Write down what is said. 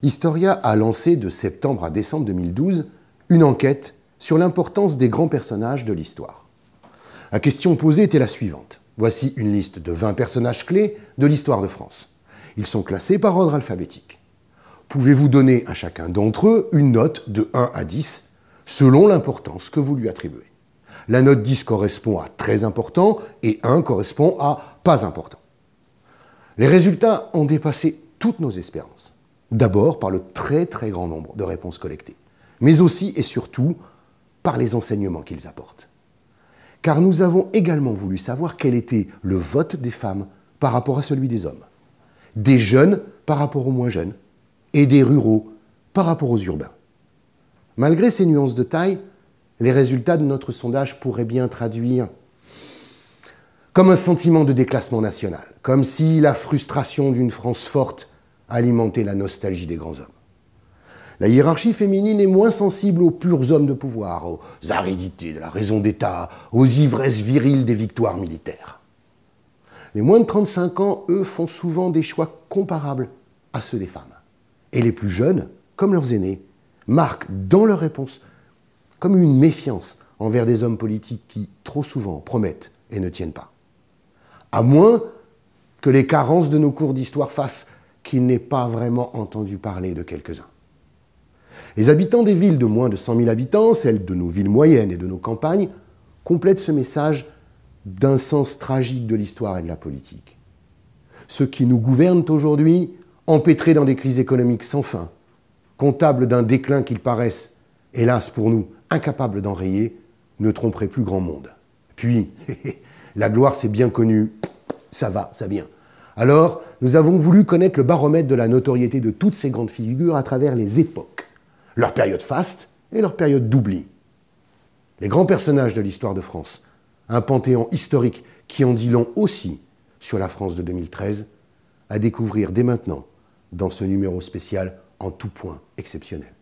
Historia a lancé de septembre à décembre 2012 une enquête sur l'importance des grands personnages de l'histoire. La question posée était la suivante. Voici une liste de 20 personnages clés de l'histoire de France. Ils sont classés par ordre alphabétique. Pouvez-vous donner à chacun d'entre eux une note de 1 à 10 selon l'importance que vous lui attribuez. La note 10 correspond à très important et 1 correspond à pas important. Les résultats ont dépassé toutes nos espérances. D'abord par le très grand nombre de réponses collectées, mais aussi et surtout par les enseignements qu'ils apportent. Car nous avons également voulu savoir quel était le vote des femmes par rapport à celui des hommes, des jeunes par rapport aux moins jeunes, et des ruraux par rapport aux urbains. Malgré ces nuances de taille, les résultats de notre sondage pourraient bien traduire comme un sentiment de déclassement national, comme si la frustration d'une France forte alimentait la nostalgie des grands hommes. La hiérarchie féminine est moins sensible aux purs hommes de pouvoir, aux aridités de la raison d'État, aux ivresses viriles des victoires militaires. Les moins de 35 ans, eux, font souvent des choix comparables à ceux des femmes. Et les plus jeunes, comme leurs aînés, marquent dans leurs réponses comme une méfiance envers des hommes politiques qui, trop souvent, promettent et ne tiennent pas. À moins que les carences de nos cours d'histoire fassent qu'il n'ait pas vraiment entendu parler de quelques-uns. Les habitants des villes de moins de 100 000 habitants, celles de nos villes moyennes et de nos campagnes, complètent ce message d'un sens tragique de l'histoire et de la politique. Ceux qui nous gouvernent aujourd'hui, empêtrés dans des crises économiques sans fin, comptables d'un déclin qu'ils paraissent, hélas pour nous, incapables d'enrayer, ne tromperaient plus grand monde. Puis, la gloire c'est bien connu, ça va, ça vient. Alors, nous avons voulu connaître le baromètre de la notoriété de toutes ces grandes figures à travers les époques, leur période faste et leur période d'oubli. Les grands personnages de l'histoire de France, un panthéon historique qui en dit long aussi sur la France de 2013, à découvrir dès maintenant dans ce numéro spécial en tout point exceptionnel.